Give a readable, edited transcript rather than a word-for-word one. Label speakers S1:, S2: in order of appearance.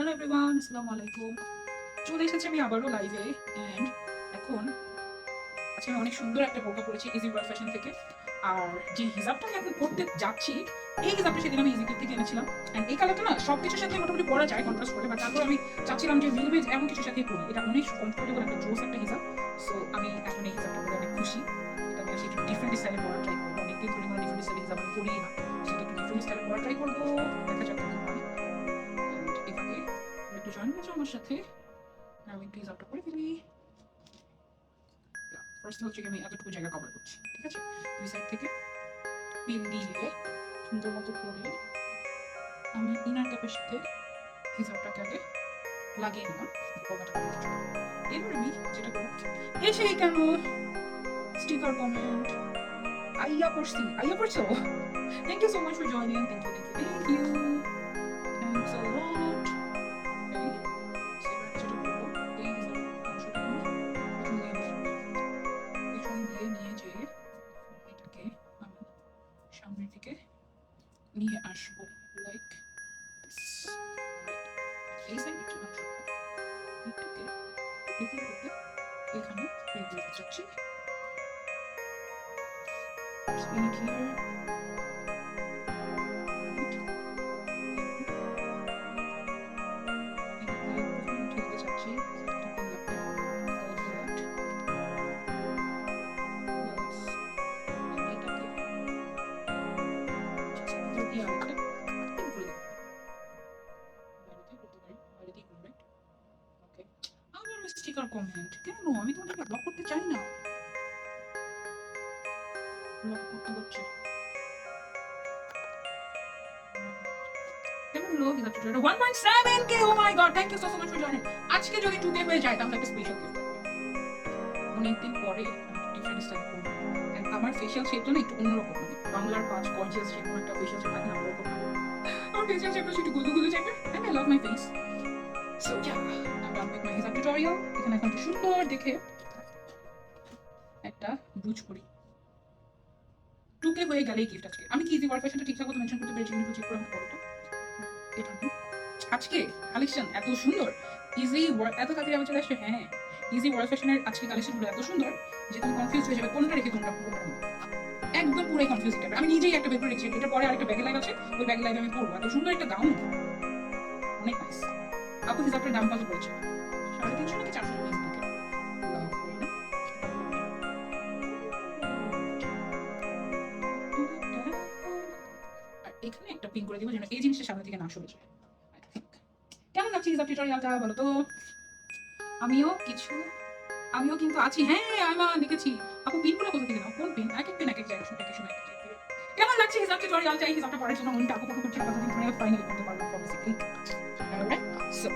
S1: Hello everyone, আসসালামু আলাইকুম। চলে এসেছি আমি আবারও লাইভে। অ্যান্ড এখন আজকে আমি অনেক সুন্দর একটা বোরকা পরেছি ইজি ওয়ার্ল্ড ফ্যাশন থেকে। আর যে হিজাবটা আমি এখন পরতে যাচ্ছি, এই হিজাবটা সেদিন আমি ইজি থেকে এনেছিলাম। অ্যান্ড এই কালারটা না সব কিছুর সাথে মোটামুটি পরা যায় কন্ট্রাস্ট করে, বাট তারপর আমি চাচ্ছিলাম যে মিলবে এমন কিছুর সাথে পরি। এটা অনেক কমফোর্টেবল একটা জোস একটা হিজাব। সো আমি এখন এই হিজাবটা পরে অনেক খুশি। এটা আমি আসলে একটু ডিফারেন্ট স্টাইলে পরা ট্রাই করবো। অনেকদিন ধরে কোনো ডিফারেন্ট স্টাইলে হিজাব আমি পরি না, সেটা একটু ডিফারেন্ট স্টাইলে পরা ট্রাই করবো। দেখা যাক কেমন হয়। অ্যান্ড এভাবে একটু জয়েন হয়েছে আমার সাথে। আমি একটু হিসাবটা করে ফেলি। ফার্স্ট হচ্ছে আমি এতটুকু জায়গা কভার করছি, ঠিক আছে? দুই সাইড থেকে পিন দিয়ে সুন্দর মতো করে আমি ইনার ক্যাপের সাথে হিসাবটাকে আগে লাগিয়ে নিলাম গলাটা। এবার আমি যেটা করব, এসে কেন স্টিকার কমেন্ট আইয়া পড়ছো। Thank you so much for joining. Thank you thanks a lot. সামনের দিকে নিয়ে আসবো লাইক এই সাইডটা এটাকে ডিফারেন্ট করতে এখানে প্লেট দিতে চাচ্ছি। Spin it here. Sticker comment কেন? আমি তোমাদেরকে ব্লক করতে চাই না, ব্লক করতে হচ্ছে। কেমন লোক is after 1.7k। Oh my god, thank you so much for joining. আজকে যদি 2k হয়ে যায় তাহলে একটা স্পেশাল গিফট থাকবে। অনেকদিন পরে ডিফারেন্ট স্টাইল করব। এন্ড আমার ফেশিয়াল শেপটা না একটু অন্যরকম, মানে বাংলার পাঁচ গর্জিয়াস শেপ একটা ফেশিয়াল শেপ থাকে না, ওরকম না। আমার ফেশিয়াল শেপটা একটু গুলু গুলু টাইপের, and I love my face. So yeah, I'm done with my hijab tutorial. এখানে এখন সুন্দর দেখে একটা ব্রুচ করি। 2k হয়ে গেলেই গিফট। আজকে আমি কি ইজি ওয়ার্ক ফ্যাশনটা ঠিকঠাক মতো মেনশন করতে পেরেছি কিন্তু চেক করে আমাকে বলো তো। এটা আজকে কালেকশন এত সুন্দর, ইজি ওয়ার্ক এত তাড়াতাড়ি আমি চলে আসছে। হ্যাঁ, ইজি ওয়ার্ক ফ্যাশনের আজকে কালেকশনগুলো এত সুন্দর যে তুমি কনফিউজ হয়ে যাবে কোনটা রেখে কোনটা নেবো। একদম পুরো কনফিউজ হবে। আমি নিজেই একটা বের করে রেখেছি, এটা পরে আরেকটা ব্যাগে লাইভ আছে, ওই ব্যাগে লাইভে আমি পরবো। এত সুন্দর একটা গাউন, অনেক নাইস। আপু হিসাবটার দাম কত পড়েছে? 350 নাকি 400 টাকা? আর এখানে একটা পিন করে দিব যেন এই জিনিসটা সামনে থেকে না সরে যায়। কেমন লাগছে হিসাব টিউটোরিয়ালটা বলো তো? আমিও কিন্তু আছি। হ্যাঁ, আমি লিখেছি। আপু পিনগুলো কোথা থেকে নাও? কোন পিন? এক এক পিন এক এক জায়গায়, এক এক সময় এক এক জায়গায়। কেমন লাগছে হিসাব টিউটোরিয়ালটা? এই হিসাবটা পড়ার জন্য মনটা আপু করছে, কতদিন ধরে ফাইনালি করতে পারলাম। Alright, so